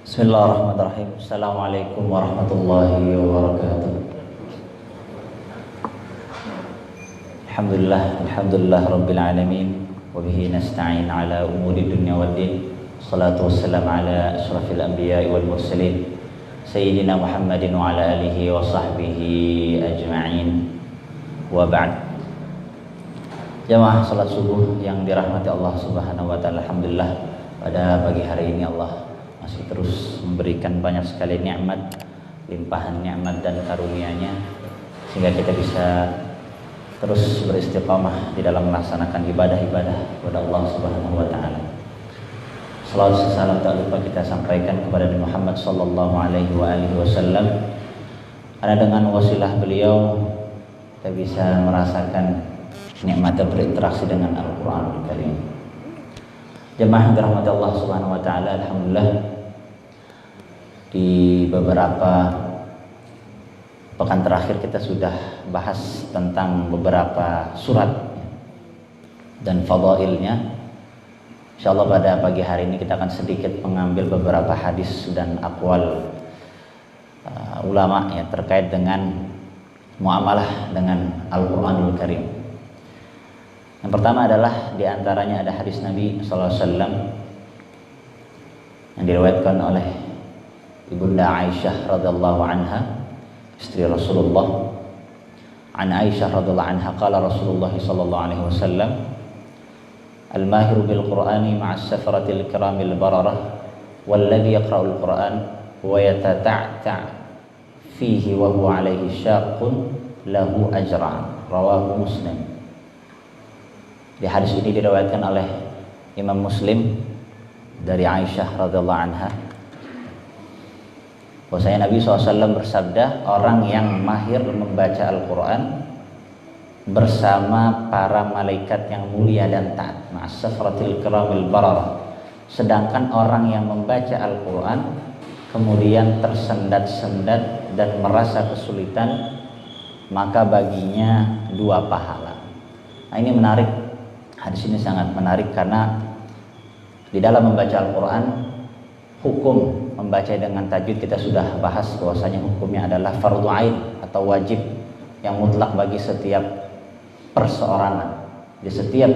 Bismillahirrahmanirrahim. Assalamualaikum warahmatullahi wabarakatuh. Alhamdulillah rabbil alamin. Wa bihi nasta'in ala umuri dunya waddin. Salatu wassalam ala asyrafil anbiya'i wal mursalin Sayyidina Muhammadin wa ala alihi wa sahbihi ajma'in. Wa ba'd. Jamaah salat subuh yang dirahmati Allah Subhanahu wa taala. Alhamdulillah pada pagi hari ini Allah masih terus memberikan banyak sekali nikmat, limpahan nikmat dan karunia-Nya sehingga kita bisa terus beristiqamah di dalam melaksanakan ibadah-ibadah kepada Allah Subhanahu wa taala. Salawat salam tak lupa kita sampaikan kepada Nabi Muhammad sallallahu alaihi wasallam. Karena dengan wasilah beliau kita bisa merasakan nikmat dan berinteraksi dengan Al-Qur'anul Karim. Jemaah dirahmati Allah Subhanahu wa taala, alhamdulillah di beberapa pekan terakhir kita sudah bahas tentang beberapa surat dan fadailnya. Insyaallah pada pagi hari ini kita akan sedikit mengambil beberapa hadis dan aqwal ulama ya terkait dengan muamalah dengan Al-Qur'anul Karim. Yang pertama adalah diantaranya ada hadis Nabi sallallahu alaihi wasallam yang diriwayatkan oleh Ibunda Aisyah radhiyallahu anha, istri Rasulullah. An Aisyah radhiyallahu anha qala Rasulullah sallallahu alaihi wasallam, al-mahiru bil Qur'ani ma'as safaratil kiramil bararah walladhi yaqra'ul Qur'an wa yatata'ta' fihi wa huwa alaihi syaqqun lahu ajran, rawahu Muslim. Di hadis ini diriwayatkan oleh Imam Muslim dari Aisyah radhiyallahu anha bahwasanya Nabi SAW bersabda, orang yang mahir membaca Al-Quran bersama para malaikat yang mulia dan taat, ma'as-safratil kiramil bararah. Sedangkan orang yang membaca Al-Quran kemudian tersendat-sendat dan merasa kesulitan, maka baginya 2 pahala. Nah, ini menarik, hadis ini sangat menarik karena di dalam membaca Al-Quran, hukum membaca dengan tajwid kita sudah bahas bahwasanya hukumnya adalah fardhu ain atau wajib yang mutlak bagi setiap perseorangan. Di setiap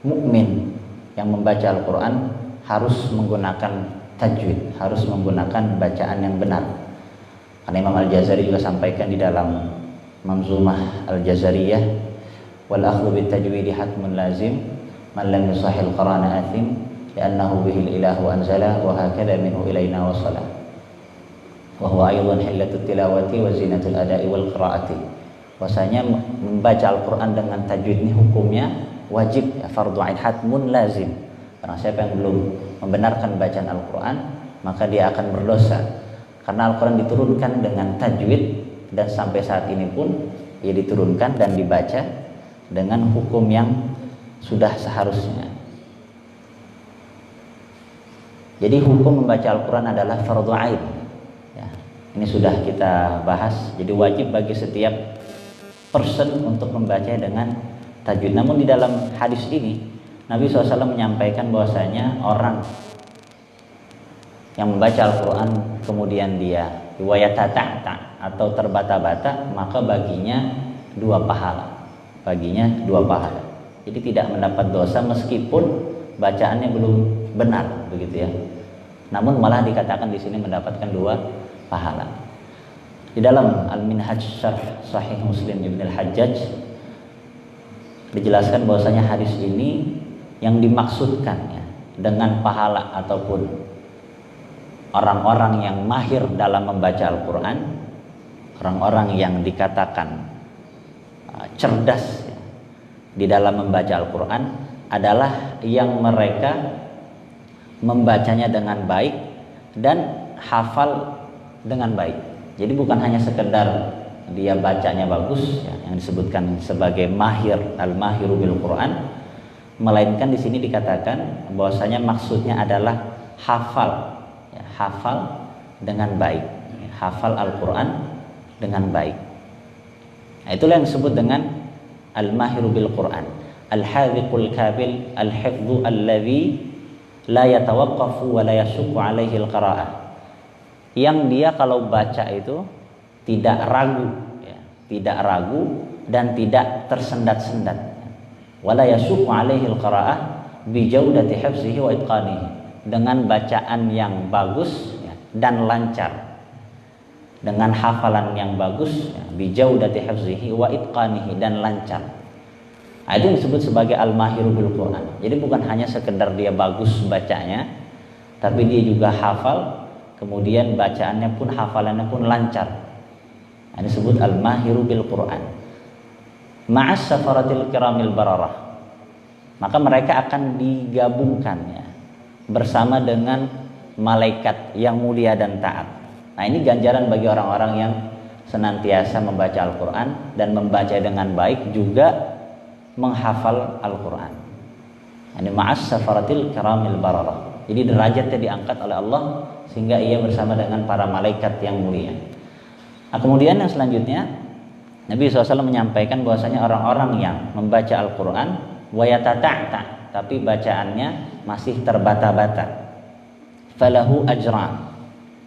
mukmin yang membaca Al-Quran harus menggunakan tajwid, harus menggunakan bacaan yang benar. Karena Imam Al-Jazari juga sampaikan di dalam Manzumah Al-Jazariyah, wal akhdhu bit tajwidi hatmun lazim man lam yusahhil qarana athim li'annahu bihil ilahu anzala wa hakadha minhu ilaina wasala wa huwa aydan hillatut tilawati wa zinatul ada'i wal qiraati. Bahwasanya membaca Al-Quran dengan tajwid ini hukumnya wajib ya, fardhu ain hatmun lazim. Karena siapa yang belum membenarkan bacaan Al-Quran maka dia akan berdosa, karena Al-Quran diturunkan dengan tajwid dan sampai saat ini pun ia diturunkan dan dibaca dengan hukum yang sudah seharusnya. Jadi hukum membaca Al-Quran adalah fardhu ain ya, ini sudah kita bahas. Jadi wajib bagi setiap person untuk membaca dengan tajwid. Namun di dalam hadis ini Nabi SAW menyampaikan bahwasanya orang yang membaca Al-Quran kemudian dia riwayat-ta'ta atau terbata-bata, maka baginya 2 pahala. Baginya 2 pahala. Jadi tidak mendapat dosa meskipun bacaannya belum benar, begitu ya. Namun malah dikatakan di sini mendapatkan 2 pahala. Di dalam Al-Minhaj Syarh Sahih Muslim Ibn Al-Hajjaj dijelaskan bahwasanya hadis ini yang dimaksudkan ya, dengan pahala ataupun orang-orang yang mahir dalam membaca Al-Quran, orang-orang yang dikatakan cerdas ya, di dalam membaca Al-Quran adalah yang mereka membacanya dengan baik dan hafal dengan baik. Jadi bukan hanya sekedar dia bacanya bagus ya, yang disebutkan sebagai mahir, al-mahiru bil Quran, melainkan di sini dikatakan bahwasanya maksudnya adalah hafal ya, hafal dengan baik ya, hafal Al-Quran dengan baik. Nah, itulah yang disebut dengan al-mahiru bil Quran, al-hadhiqul kabil, al-hifdhu alladhi la yatawaqqafu wa la yashukku alaihi al-qira'ah. Yang dia kalau baca itu tidak ragu, ya, tidak ragu dan tidak tersendat-sendat. Wala yashukku alaihi al-qira'ah bi jaudati hifzihi wa itqanihi, dengan bacaan yang bagus, ya, dan lancar, dengan hafalan yang bagus, ya, bi jaudati hifzihi wa itqanihi, dan lancar. Nah, itu disebut sebagai al-mahiru bil Quran. Jadi bukan hanya sekedar dia bagus bacanya, tapi dia juga hafal, kemudian bacaannya pun, hafalannya pun lancar. Nah, disebut al-mahiru bil Quran. Ma'as safaratil kiramil bararah. Maka mereka akan digabungkan, ya, bersama dengan malaikat yang mulia dan taat. Nah, ini ganjaran bagi orang-orang yang senantiasa membaca Al-Quran dan membaca dengan baik, juga menghafal Al-Quran. Ini ma'as safaratil kiramil bararah. Jadi derajatnya diangkat oleh Allah sehingga ia bersama dengan para malaikat yang mulia. Nah, kemudian yang selanjutnya Nabi SAW menyampaikan bahwasanya orang-orang yang membaca Al-Quran wa yatata'ta, tapi bacaannya masih terbata-bata, falahu ajran,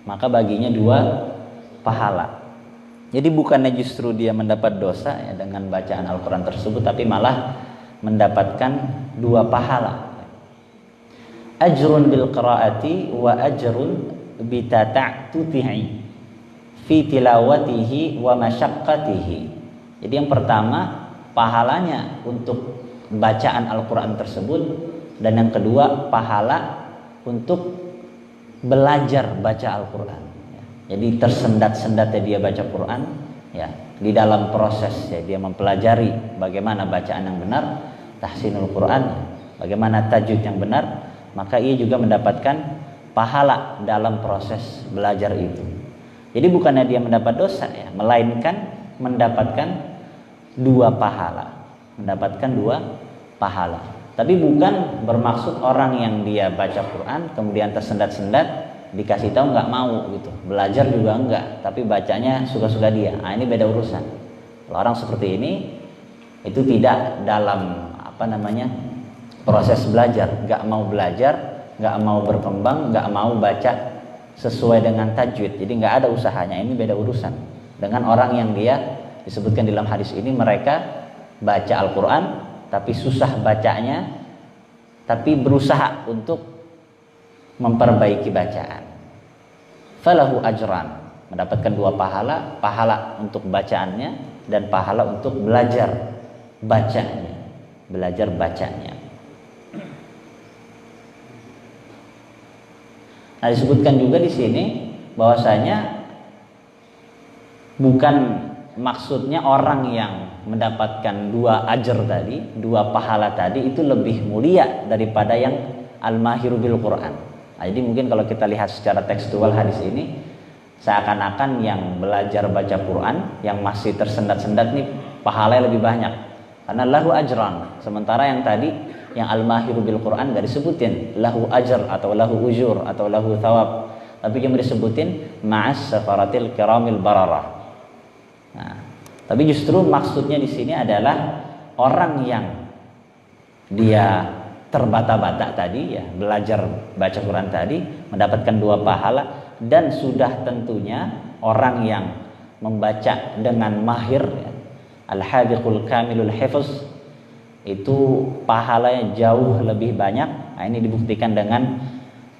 maka baginya 2 pahala. Jadi bukannya justru dia mendapat dosa, ya, dengan bacaan Al-Quran tersebut, tapi malah mendapatkan 2 pahala. Ajrun bil qiraati wa ajrun bi tata'tutihi fi tilawatihi wa masyaqqatihi. Jadi yang pertama pahalanya untuk bacaan Al-Quran tersebut, dan yang kedua pahala untuk belajar baca Al-Quran. Jadi tersendat-sendatnya dia baca Quran, ya, di dalam proses, ya, dia mempelajari bagaimana bacaan yang benar, tahsinul Quran, ya, bagaimana tajwid yang benar, maka ia juga mendapatkan pahala dalam proses belajar itu. Jadi bukannya dia mendapat dosa, ya, melainkan mendapatkan 2 pahala, mendapatkan 2 pahala. Tapi bukan bermaksud orang yang dia baca Quran kemudian tersendat-sendat, dikasih tahu nggak mau gitu, belajar juga enggak, tapi bacanya suka-suka dia. Nah, ini beda urusan. Kalau orang seperti ini itu tidak dalam proses belajar, nggak mau belajar, nggak mau berkembang, nggak mau baca sesuai dengan tajwid, jadi nggak ada usahanya. Ini beda urusan dengan orang yang dia disebutkan dalam hadis ini, mereka baca Al-Quran tapi susah bacanya, tapi berusaha untuk memperbaiki bacaan. Falahu ajran, mendapatkan 2 pahala, pahala untuk bacaannya dan pahala untuk belajar bacanya, belajar bacanya. Nah, disebutkan juga di sini bahwasanya bukan maksudnya orang yang mendapatkan 2 ajr tadi, 2 pahala tadi itu lebih mulia daripada yang al-mahiru bil Quran. Nah, jadi mungkin kalau kita lihat secara tekstual hadis ini, seakan-akan yang belajar baca Quran yang masih tersendat-sendat nih pahalanya lebih banyak, karena lahu ajran. Sementara yang tadi yang al-mahiru bil Quran gak disebutin lahu ajr atau lahu ujur atau lahu thawab, tapi cuma disebutin ma'as safaratil kiramil bararah. Nah, tapi justru maksudnya di sini adalah orang yang dia terbata-bata tadi, ya, belajar baca Quran tadi mendapatkan 2 pahala, dan sudah tentunya orang yang membaca dengan mahir, ya, al-hadiqul kamilul hifz, itu pahalanya jauh lebih banyak. Nah, ini dibuktikan dengan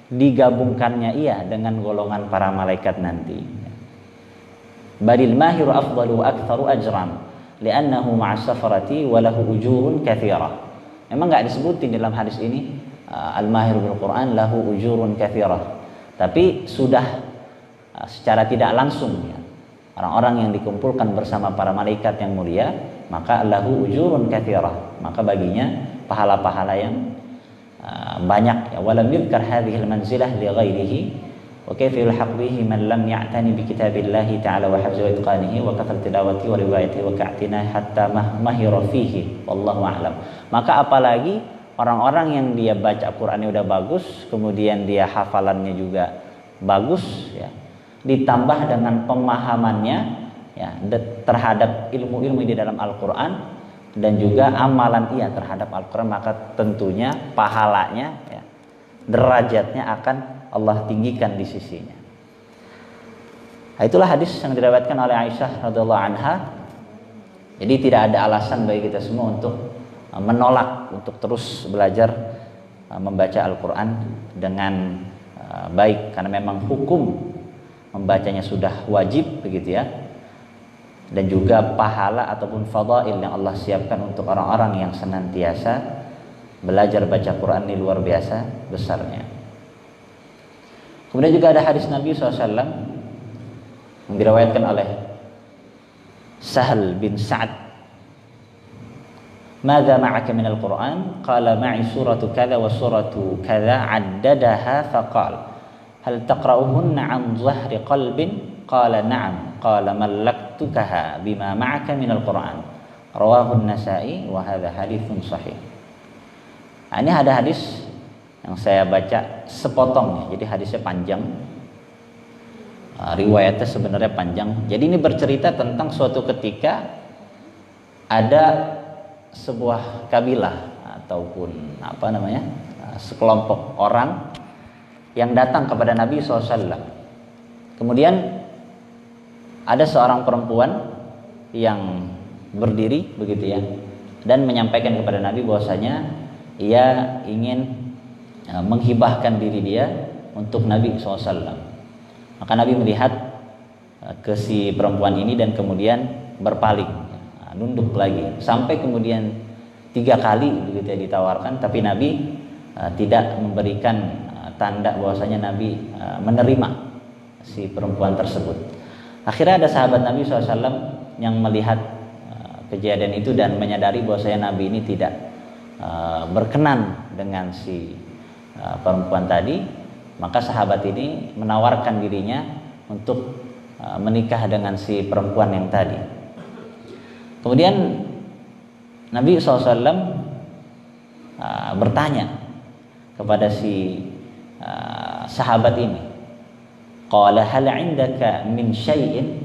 digabungkannya ia dengan golongan para malaikat nanti. Balil mahiru afdalu wa aktsaru ajran li'annahu ma'as safarati wa lahu ujurun katsirah. Memang nggak disebutin dalam hadis ini al-mahir bil Quran lahu ujurun katsirah, tapi sudah secara tidak langsung, ya, orang-orang yang dikumpulkan bersama para malaikat yang mulia, maka lahu ujurun katsirah, maka baginya pahala-pahala yang banyak, ya. Walam yudkar hadhihi al-manzilah li ghairihi wa kayfa yulhaq bihi man lam ya'tani bi kitabillahi ta'ala wa hifzi wa itqanihi wa kathrat tilawati wa riwayati wa ka'tina hatta mahira fihi wallahu a'lam. Maka apalagi orang-orang yang dia baca Qur'annya udah bagus, kemudian dia hafalannya juga bagus, ya, ditambah dengan pemahamannya, ya, terhadap ilmu-ilmu di dalam Al-Qur'an dan juga amalan ia terhadap Al-Qur'an, maka tentunya pahalanya, ya, derajatnya akan Allah tinggikan di sisinya. Nah, itulah hadis yang diriwayatkan oleh Aisyah radhiyallahu anha. Jadi tidak ada alasan bagi kita semua untuk menolak untuk terus belajar membaca Al-Quran dengan baik, karena memang hukum membacanya sudah wajib begitu ya, dan juga pahala ataupun fadail yang Allah siapkan untuk orang-orang yang senantiasa belajar baca Quran ini luar biasa besarnya. Kemudian juga ada hadis Nabi SAW yang diriwayatkan oleh Sahal bin Sa'ad, "Madza ma'aka min al-Qur'an?" Qala ma'i suratu kadza wa suratu kadza 'addadaha faqala hal taqra'uhunna 'an dhahri qalbin? Qala na'am. Qala mallaktukaha bima ma'aka min al-Qur'an. Rawahu an-Nasa'i wa hadza haditsun sahih. Nah, ini ada hadis yang saya baca sepotong, jadi hadisnya panjang. Riwayatnya sebenarnya panjang. Jadi ini bercerita tentang suatu ketika ada sebuah kabilah ataupun sekelompok orang yang datang kepada Nabi SAW. Kemudian ada seorang perempuan yang berdiri begitu ya, dan menyampaikan kepada Nabi bahwasanya ia ingin menghibahkan diri dia untuk Nabi SAW. Maka Nabi melihat ke si perempuan ini dan kemudian berpaling, nunduk lagi, sampai kemudian 3 kali begitu ya ditawarkan, tapi Nabi tidak memberikan tanda bahwasanya Nabi menerima si perempuan tersebut. Akhirnya ada sahabat Nabi SAW yang melihat kejadian itu dan menyadari bahwasanya Nabi ini tidak berkenan dengan si perempuan tadi. Maka sahabat ini menawarkan dirinya untuk menikah dengan si perempuan yang tadi. Kemudian Nabi SAW bertanya kepada si sahabat ini, qala hal 'indaka min syai'in?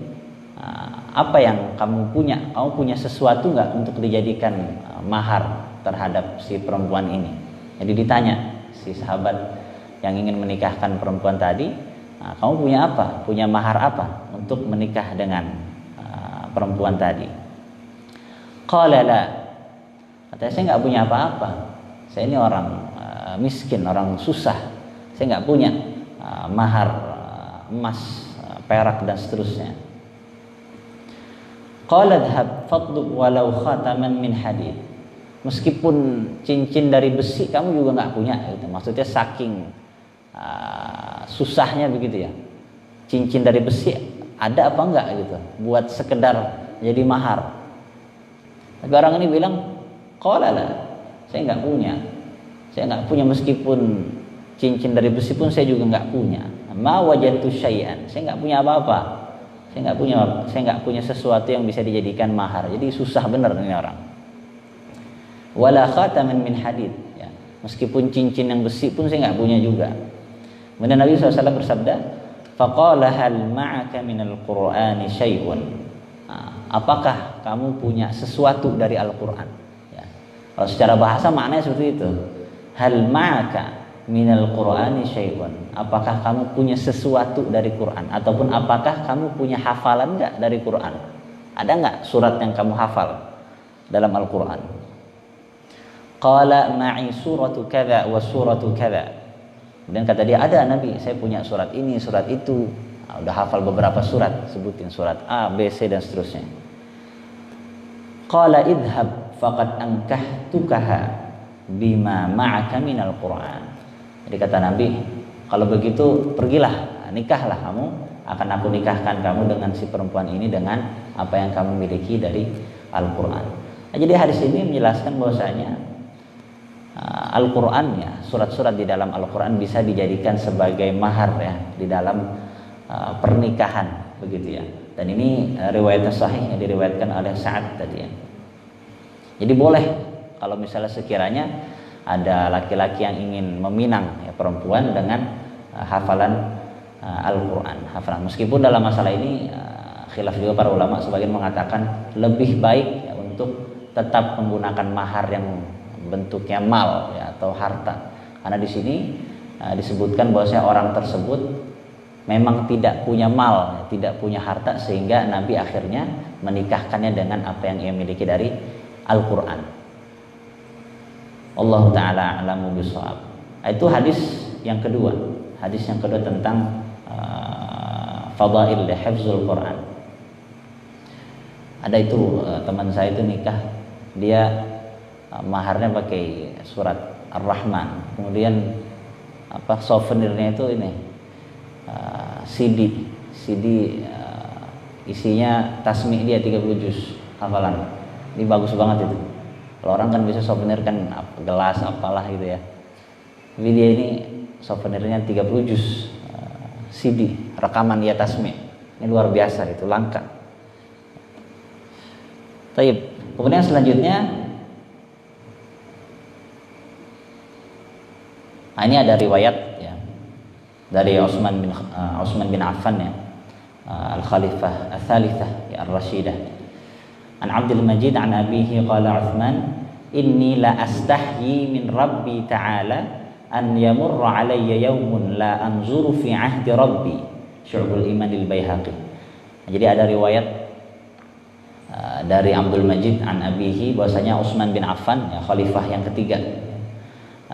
Apa yang kamu punya? Kamu punya sesuatu enggak untuk dijadikan mahar terhadap si perempuan ini? Jadi ditanya si sahabat yang ingin menikahkan perempuan tadi, kamu punya apa? Punya mahar apa untuk menikah dengan perempuan tadi? Qala la. Katanya, saya enggak punya apa-apa. Saya ini orang miskin, orang susah. Saya enggak punya mahar emas, perak dan seterusnya. Qala dhhab fadlub walau khataman min hadid. Meskipun cincin dari besi kamu juga enggak punya gitu. Maksudnya saking susahnya begitu ya. Cincin dari besi ada apa enggak gitu buat sekedar jadi mahar. Tapi orang ini bilang, qala la, saya enggak punya. Saya enggak punya, meskipun cincin dari besi pun saya juga enggak punya. Ma wajadtu syai'an. Saya enggak punya apa-apa. Saya enggak punya sesuatu yang bisa dijadikan mahar. Jadi susah benar ini orang. Wala khataman min hadid, ya. Meskipun cincin yang besi pun saya enggak punya juga. Kemudian Nabi SAW bersabda, faqala hal ma'aka minal qur'ani syai'un? Apakah kamu punya sesuatu dari Al-Quran? Ya. Kalau secara bahasa maknanya seperti itu. Hal ma'aka minal qur'ani syai'un? Apakah kamu punya sesuatu dari Quran? Ataupun apakah kamu punya hafalan enggak dari Quran? Ada enggak surat yang kamu hafal dalam Al-Quran? Qala ma'i suratu kadza wa suratu kadza. Kemudian kata dia, ada Nabi, saya punya surat ini, surat itu. Udah hafal beberapa surat, sebutin surat A, B, C dan seterusnya. Qala idhab faqad ankahtukaha bima ma'aka minal Qur'an. Jadi kata Nabi, kalau begitu pergilah, nikahlah kamu, akan aku nikahkan kamu dengan si perempuan ini dengan apa yang kamu miliki dari Al-Quran. Nah, jadi hadis ini menjelaskan bahwasanya Al-Quran, ya, surat-surat di dalam Al-Quran bisa dijadikan sebagai mahar ya di dalam pernikahan begitu ya. Dan ini riwayatnya sahih yang diriwayatkan oleh Sa'ad tadi ya. Jadi boleh kalau misalnya sekiranya ada laki-laki yang ingin meminang ya, perempuan dengan hafalan Al-Quran, hafalan. Meskipun dalam masalah ini khilaf juga para ulama, sebagian mengatakan lebih baik ya, untuk tetap menggunakan mahar yang bentuknya mal ya, atau harta, karena di sini disebutkan bahwasanya orang tersebut memang tidak punya mal, tidak punya harta, sehingga Nabi akhirnya menikahkannya dengan apa yang ia miliki dari Al-Quran. Allah Ta'ala a'lamu bishawab. Itu hadis yang kedua. Hadis yang kedua tentang fadail hifzul Quran. Ada itu teman saya itu nikah, dia maharnya pakai surat Ar-Rahman. Kemudian souvenirnya itu ini CD isinya tasmi dia 30 juz hafalan. Ini bagus banget itu. Kalau orang kan bisa souvenir kan gelas apalah gitu ya. Tapi dia ini souvenirnya 30 juz CD rekaman dia tasmi. Ini luar biasa, itu langka. Taib. Kemudian selanjutnya ini ada riwayat ya dari Utsman bin Affan ya, al-Khalifah ats-tsalitsah ya ar-Rasyidah. An Abdul Majid an abihi qala Utsman inni la astahyi min Rabbi ta'ala an yamurra alayya yawmun la anzuru fi ahdi Rabbi. Syu'bul Iman al-Baihaqi. Jadi ada riwayat dari Abdul Majid an abihi bahwasanya Utsman bin Affan ya, khalifah yang ketiga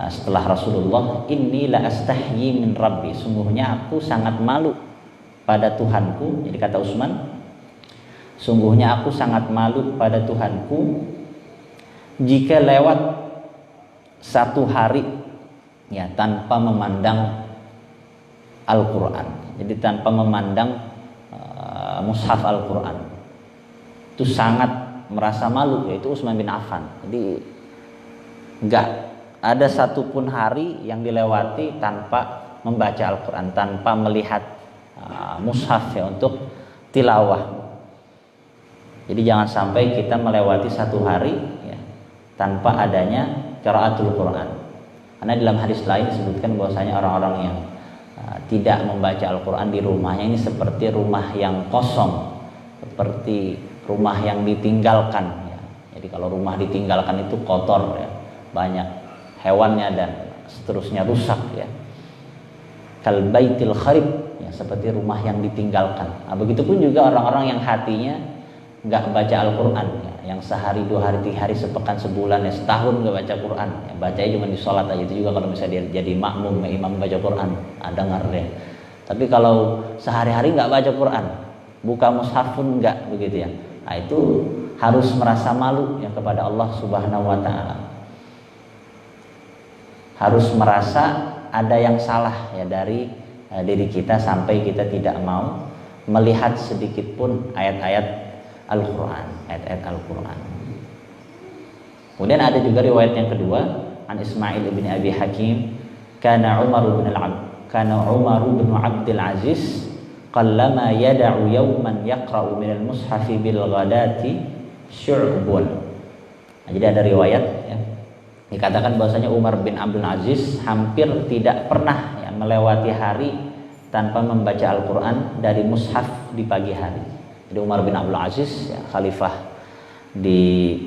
setelah Rasulullah, inni la astahyi min Rabbi, sungguhnya aku sangat malu pada Tuhanku. Jadi kata Utsman, sungguhnya aku sangat malu pada Tuhanku jika lewat satu hari ya tanpa memandang Al-Quran. Jadi tanpa memandang mushaf Al-Quran, itu sangat merasa malu, yaitu Utsman bin Affan. Jadi enggak ada satupun hari yang dilewati tanpa membaca Al-Quran, tanpa melihat mushaf ya untuk tilawah. Jadi jangan sampai kita melewati satu hari ya, tanpa adanya qiraatul Quran. Karena dalam hadis lain disebutkan bahwasanya orang-orang yang tidak membaca Al-Quran di rumahnya ini seperti rumah yang kosong, seperti rumah yang ditinggalkan ya. Jadi kalau rumah ditinggalkan itu kotor ya, banyak hewannya dan seterusnya, rusak ya. Kal baitil kharib ya, seperti rumah yang ditinggalkan. Nah, begitupun juga orang-orang yang hatinya nggak baca Al-Quran ya, yang sehari, 2 hari, 3 hari, sepekan, sebulan ya, setahun nggak baca Quran ya, bacanya cuma di sholat aja. Itu juga kalau misalnya dia jadi makmum imam baca Quran, dengar deh. Tapi kalau sehari-hari nggak baca Quran, buka mushaf pun nggak, begitu ya. Nah, itu harus merasa malu ya kepada Allah Subhanahu wa Ta'ala. Harus merasa ada yang salah ya dari diri kita sampai kita tidak mau melihat sedikit pun ayat-ayat Al-Quran, ayat-ayat Al-Quran. Kemudian ada juga riwayat yang kedua, an Ismail bin Abi Hakim, kana Umar bin Abdul Aziz qallama yada'u yawman yaqra'u minal mushafi bil ghadati syu'bun. Nah, jadi ada riwayat ya, dikatakan bahwasanya Umar bin Abdul Aziz hampir tidak pernah ya, melewati hari tanpa membaca Al-Quran dari mushaf di pagi hari. Jadi Umar bin Abdul Aziz ya, khalifah di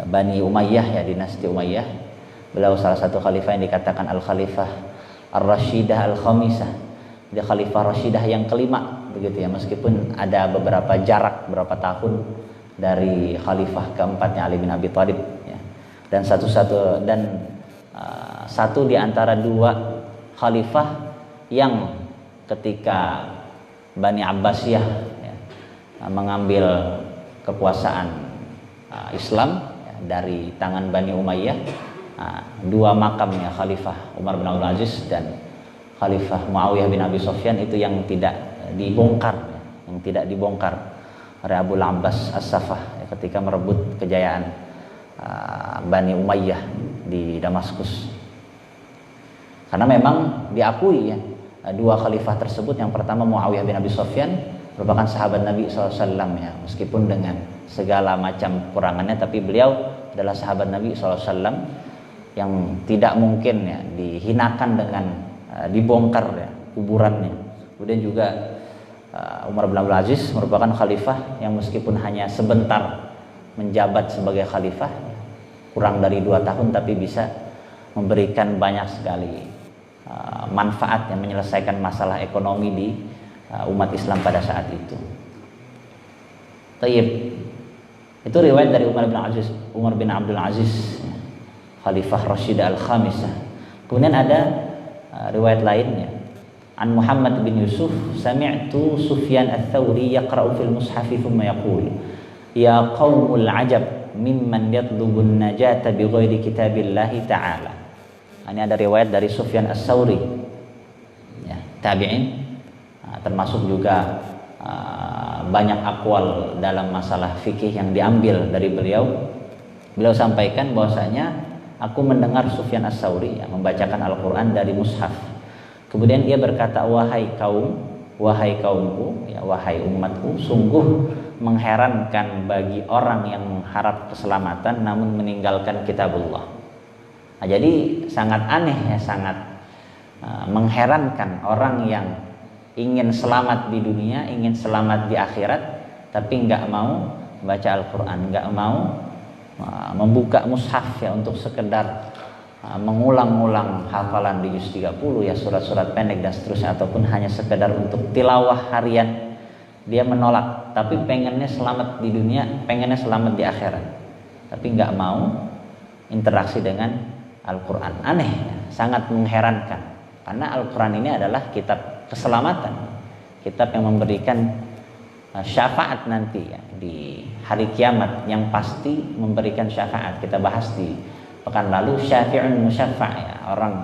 Bani Umayyah ya, dinasti Umayyah. Beliau salah satu khalifah yang dikatakan Al-Khalifah Ar-Rasyidah Al-Khamisah. Dia khalifah Rasyidah yang kelima, begitu ya, meskipun ada beberapa jarak berapa tahun dari khalifah keempatnya Ali bin Abi Thalib ya. Dan satu di antara 2 khalifah yang ketika Bani Abbasiyah ya, mengambil kekuasaan Islam ya, dari tangan Bani Umayyah, 2 makam ya, khalifah Umar bin Abdul Aziz dan khalifah Muawiyah bin Abi Sufyan itu yang tidak dibongkar ya, yang tidak dibongkar oleh Abu Abbas As-Safah ya, ketika merebut kejayaan Bani Umayyah di Damaskus. Karena memang diakui ya, 2 khalifah tersebut, yang pertama Muawiyah bin Abi Sufyan merupakan sahabat Nabi SAW ya, meskipun dengan segala macam kurangannya, tapi beliau adalah sahabat Nabi SAW yang tidak mungkin ya dihinakan dengan dibongkar ya kuburannya. Kemudian juga Umar bin Abdul Aziz merupakan khalifah yang meskipun hanya sebentar menjabat sebagai khalifah, kurang dari 2 tahun, tapi bisa memberikan banyak sekali manfaat yang menyelesaikan masalah ekonomi di umat Islam pada saat itu. Tayyib. Itu riwayat dari Umar bin Abdul Aziz, Khalifah Rashid Al-Khamisah. Kemudian ada riwayat lainnya. An Muhammad bin Yusuf, sami'tu Sufyan Ats-Tsauri yaqra'u fil mushaf thumma yaqul, ya qaumul ajab mimman yatlubun najata bighairi kitabillahi ta'ala. Ini ada riwayat dari Sufyan Ats-Tsauri, ya, tabi'in, termasuk juga banyak akwal dalam masalah fikih yang diambil dari beliau. Beliau sampaikan bahwasanya aku mendengar Sufyan Ats-Tsauri membacakan Al-Quran dari mushaf. Kemudian ia berkata, wahai kaumku, ya, wahai umatku, sungguh mengherankan bagi orang yang mengharap keselamatan namun meninggalkan kitabullah. Nah, jadi sangat aneh ya, sangat mengherankan orang yang ingin selamat di dunia, ingin selamat di akhirat, tapi nggak mau baca Al-Quran, nggak mau membuka mushaf ya untuk sekedar mengulang-ulang hafalan di juz 30 ya, surat-surat pendek dan seterusnya, ataupun hanya sekedar untuk tilawah harian. Dia menolak, tapi pengennya selamat di dunia, pengennya selamat di akhirat, tapi nggak mau interaksi dengan Al-Quran. Aneh ya, sangat mengherankan, karena Al-Quran ini adalah kitab keselamatan, kitab yang memberikan syafaat nanti ya, di hari kiamat, yang pasti memberikan syafaat. Kita bahas di pekan lalu, syafi'un musyafa' ya, orang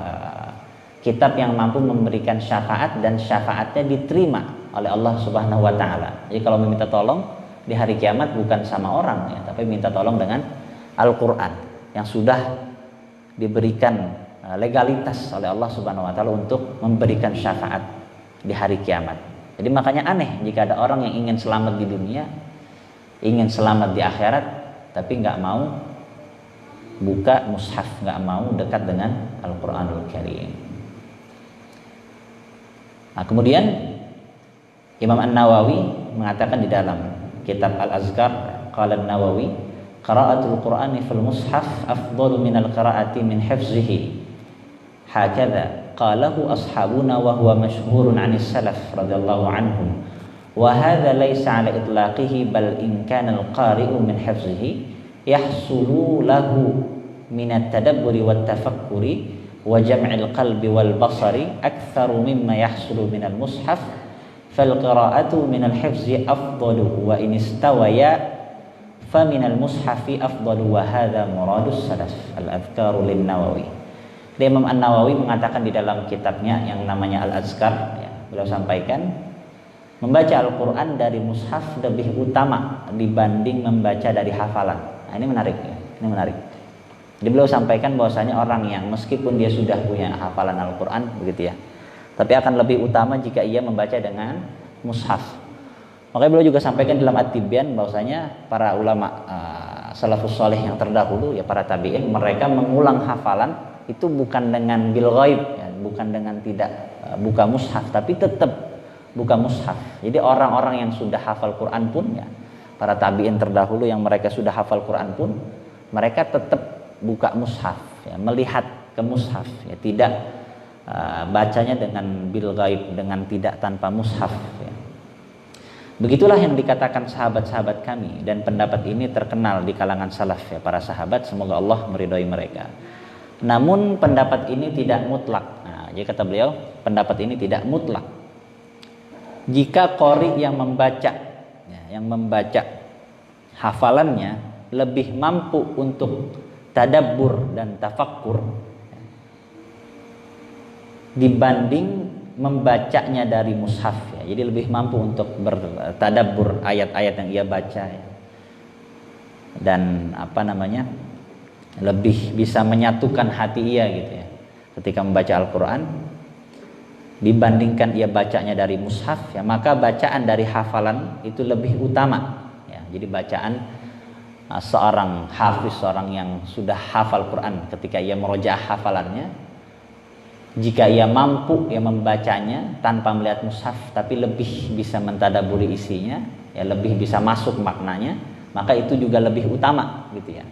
kitab yang mampu memberikan syafaat dan syafaatnya diterima oleh Allah Subhanahu wa taala. Jadi kalau meminta tolong di hari kiamat bukan sama orang ya, tapi minta tolong dengan Al-Qur'an yang sudah diberikan legalitas oleh Allah Subhanahu wa taala untuk memberikan syafaat di hari kiamat. Jadi makanya aneh jika ada orang yang ingin selamat di dunia, ingin selamat di akhirat, tapi nggak mau buka mushaf, nggak mau dekat dengan Al-Quranul Karim. Nah, kemudian Imam An-Nawawi mengatakan di dalam kitab Al-Azkar, qala An-Nawawi, qira'atul Qur'ani fil mushaf afdalu min al-qira'ati min hifzihi. Hakadha qalahu ashabuna wa huwa mashhurun 'anis salaf radhiyallahu anhum. Wa hadha laysa 'ala itlaqihi bal in kana al-qari'u min hifzihi yahsulu lahu minat tadabburi wat tafakkuri wa jam'il qalbi wal basari aktsaru mimma yahsulu minal mushaf fal qira'atu minal hifzi afdalu wa in istawaya fa minal mushafi afdalu wa hadza muradus salaf. Al-Adhkaru lin-Nawawi. Imam An-Nawawi mengatakan di dalam kitabnya yang namanya Al-Azkar ya, beliau sampaikan membaca Al-Quran dari mushaf lebih utama dibanding membaca dari hafalan. Nah, ini menarik ya. Ini menarik. Jadi beliau sampaikan bahwasanya orang yang meskipun dia sudah punya hafalan Al-Quran begitu ya, tapi akan lebih utama jika ia membaca dengan mushaf. Makanya beliau juga sampaikan dalam At-Tibyan bahwasanya para ulama salafus saleh yang terdahulu ya, para tabi'in, mereka mengulang hafalan itu bukan dengan bil ghaib ya, bukan dengan tidak buka mushaf, tapi tetap buka mushaf. Jadi orang-orang yang sudah hafal Quran pun ya, para tabi'in terdahulu yang mereka sudah hafal Quran pun, mereka tetap buka mushaf ya, melihat ke mushaf ya, tidak bacanya dengan bil ghaib, dengan tidak tanpa mushaf ya. Begitulah yang dikatakan sahabat-sahabat kami, dan pendapat ini terkenal di kalangan salaf ya, para sahabat, semoga Allah meridhai mereka. Namun pendapat ini tidak mutlak. Nah, jadi kata beliau, pendapat ini tidak mutlak. Jika qori yang membaca hafalannya lebih mampu untuk tadabbur dan tafakkur dibanding membacanya dari mushaf ya. Jadi lebih mampu untuk bertadabbur ayat-ayat yang ia baca ya. Dan lebih bisa menyatukan hati ia gitu ya ketika membaca Al-Quran dibandingkan ia bacanya dari mushaf ya, maka bacaan dari hafalan itu lebih utama ya. Jadi bacaan seorang hafiz, seorang yang sudah hafal Quran, ketika ia merojaah hafalannya, jika ia mampu ya membacanya tanpa melihat mushaf, tapi lebih bisa mentadaburi isinya ya, lebih bisa masuk maknanya, maka itu juga lebih utama gitu ya.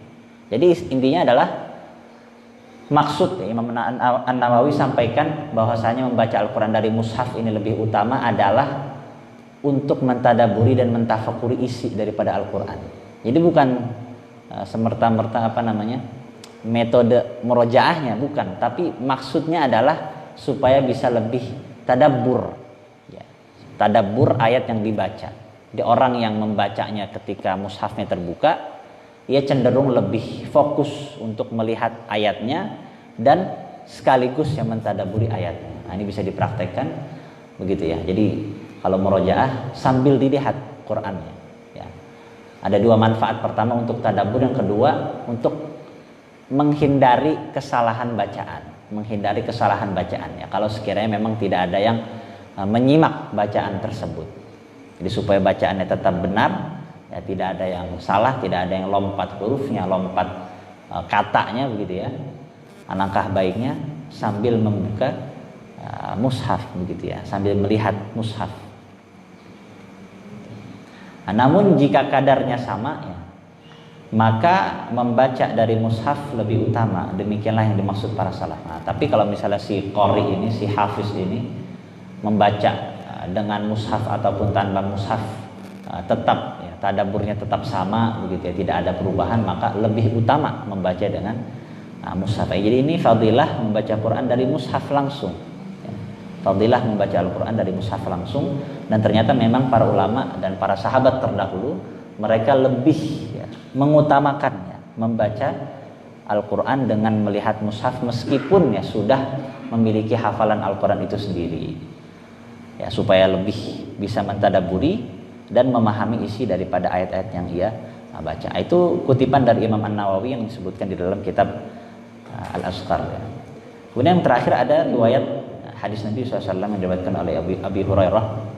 Jadi intinya adalah maksud Imam An-Nawawi sampaikan bahwasanya membaca Al-Quran dari mushaf ini lebih utama adalah untuk mentadaburi dan mentafakuri isi daripada Al-Quran. Jadi bukan semerta-merta metode murojaahnya, bukan, tapi maksudnya adalah supaya bisa lebih tadabbur, ya, tadabbur ayat yang dibaca. Jadi orang yang membacanya ketika mushafnya terbuka, ia cenderung lebih fokus untuk melihat ayatnya dan sekaligus yang mentadaburi ayatnya. Nah, ini bisa dipraktekkan begitu ya. Jadi kalau murojaah sambil dilihat Qur'annya, ya. Ada dua manfaat. Pertama untuk tadabbur, yang kedua untuk menghindari kesalahan bacaan. Menghindari kesalahan bacaan, ya. Kalau sekiranya memang tidak ada yang menyimak bacaan tersebut. Jadi supaya bacaannya tetap benar, ya, tidak ada yang salah, tidak ada yang lompat hurufnya, lompat katanya begitu ya. Alangkah baiknya sambil membuka mushaf begitu ya, sambil melihat mushaf. Nah, namun jika kadarnya sama, ya, maka membaca dari mushaf lebih utama. Demikianlah yang dimaksud para salaf. Nah, tapi kalau misalnya si qori ini, si hafiz ini membaca dengan mushaf ataupun tanpa mushaf, tetap ya, tadabburnya tetap sama begitu ya, tidak ada perubahan, maka lebih utama membaca dengan mushaf. Jadi ini fadilah membaca Quran dari mushaf langsung, ya. Fadilah membaca Al-Quran dari mushaf langsung. Dan ternyata memang para ulama dan para sahabat terdahulu mereka lebih, ya, mengutamakannya membaca Al-Quran dengan melihat mushaf, meskipun ya sudah memiliki hafalan Al-Quran itu sendiri, ya, supaya lebih bisa mentadaburi dan memahami isi daripada ayat-ayat yang ia baca. Itu kutipan dari Imam An-Nawawi yang disebutkan di dalam kitab Al-Azkar, ya. Kemudian yang terakhir ada riwayat hadis Nabi SAW yang diriwayatkan oleh Abi Hurairah.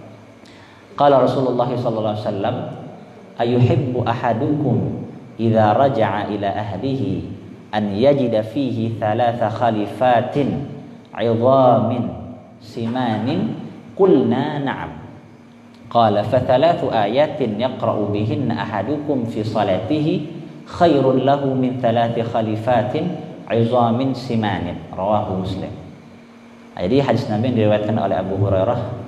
Qala Rasulullah sallallahu alaihi wasallam, ayuhibbu ahadukum idza raja'a ila ahlihi an yajida fihi thalatha khalifatin 'idhamin simanin. Qulna na'am. Qala fa thalathu ayatin yaqra'u bihinna ahadukum fi salatihi khairun lahu min thalathi khalifatin 'idhamin simanin. Rawahu Muslim. Jadi hadis Nabi yang diriwayatkan oleh Abu Hurairah,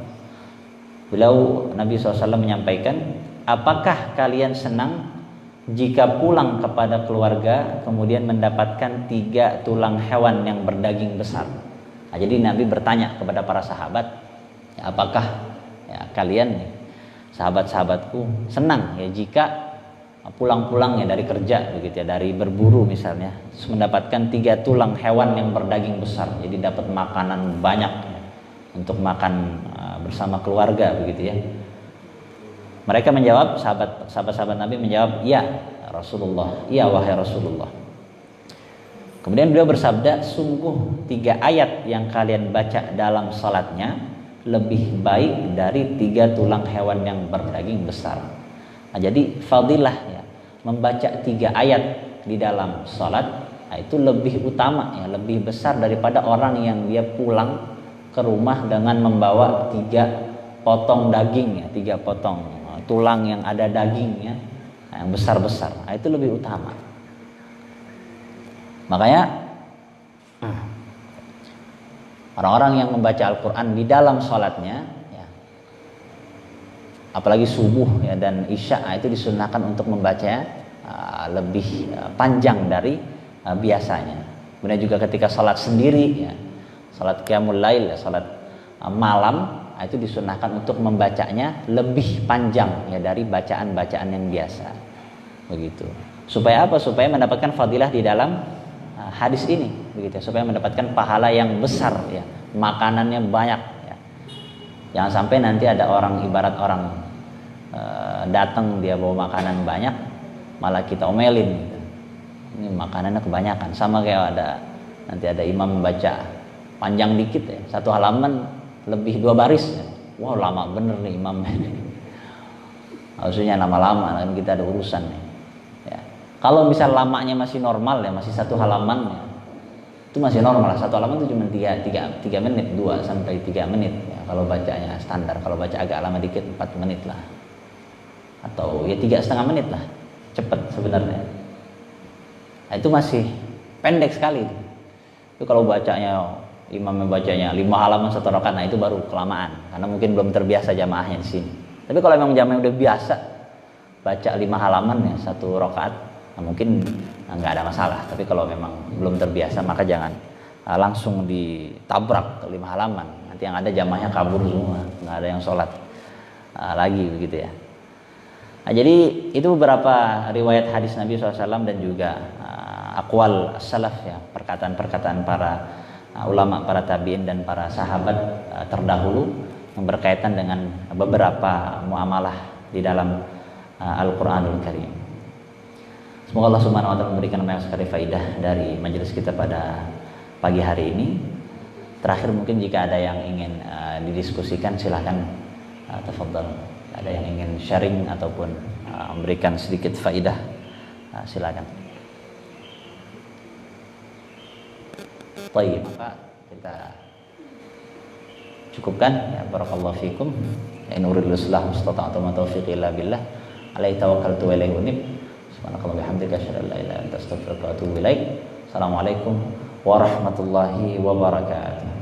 beliau Nabi SAW menyampaikan, apakah kalian senang jika pulang kepada keluarga kemudian mendapatkan 3 tulang hewan yang berdaging besar? Nah, jadi Nabi bertanya kepada para sahabat, ya, apakah ya, kalian, sahabat-sahabatku, senang ya jika pulang-pulang ya dari kerja begitu ya, dari berburu misalnya, mendapatkan 3 tulang hewan yang berdaging besar, jadi dapat makanan banyak ya, untuk makan bersama keluarga begitu ya. Mereka menjawab, sahabat-sahabat Nabi menjawab, ya Rasulullah, iya wahai Rasulullah. Kemudian beliau bersabda, sungguh 3 ayat yang kalian baca dalam salatnya lebih baik dari 3 tulang hewan yang berdaging besar. Nah, jadi fadilah ya, membaca 3 ayat di dalam salat, nah, itu lebih utama ya, lebih besar daripada orang yang dia pulang ke rumah dengan membawa 3 potong daging ya, 3 potong tulang yang ada dagingnya, yang besar-besar. Nah, itu lebih utama. Makanya orang-orang yang membaca Al-Quran di dalam sholatnya, ya, apalagi subuh ya, dan isya, itu disunahkan untuk membaca lebih panjang dari biasanya. Kemudian juga ketika sholat sendiri ya, salat qiyamul lail, salat malam, itu disunahkan untuk membacanya lebih panjang ya dari bacaan-bacaan yang biasa. Begitu. Supaya apa? Supaya mendapatkan fadilah di dalam hadis ini, begitu. Supaya mendapatkan pahala yang besar ya, makanannya banyak ya. Jangan sampai nanti ada orang, ibarat orang datang dia bawa makanan banyak, malah kita omelin gitu. Ini makanannya kebanyakan. Sama kayak nanti ada imam membaca panjang dikit ya, 1 halaman lebih 2 baris ya. Wah, lama bener nih imamnya. Harusnya lama-lama, kan kita ada urusan nih ya. Kalau misal lamanya masih normal ya, masih 1 halaman ya, itu masih normal. 1 halaman itu cuma 3 menit, 2 sampai 3 menit ya, kalau bacanya standar. Kalau baca agak lama dikit 4 menit lah, atau ya 3,5 menit lah, cepet sebenarnya. Nah, itu masih pendek sekali. Itu kalau imamnya bacanya 5 halaman 1 rakaat, nah itu baru kelamaan karena mungkin belum terbiasa jamaahnya di sini. Tapi kalau memang jamaahnya udah biasa baca 5 halaman ya 1 rakaat, nah mungkin nggak ada masalah. Tapi kalau memang belum terbiasa maka jangan langsung ditabrak ke 5 halaman. Nanti yang ada jamaahnya kabur semua, nggak ada yang sholat lagi begitu ya. Nah, jadi itu beberapa riwayat hadis Nabi SAW dan juga aqwal salaf ya, perkataan-perkataan para ulama, para tabi'in dan para sahabat terdahulu yang berkaitan dengan beberapa muamalah di dalam Al-Qur'anul Karim. Semoga Allah Subhanahu wa taala memberikan banyak sekali faidah dari majelis kita pada pagi hari ini. Terakhir mungkin jika ada yang ingin didiskusikan silahkan tafadhal. Ada yang ingin sharing ataupun memberikan sedikit faidah, silakan. Baik, maka kita cukupkan ya, barakallahu fikum. In uridu al-islah mustata'tu ma taufiqi illa billah. Alaihi tawakkaltu wa ilaihi unib. Subhanakallahumma wa bihamdika asyhadu an la ilaha illa anta astaghfiruka wa atubu ilaik. Assalamualaikum warahmatullahi wabarakatuh.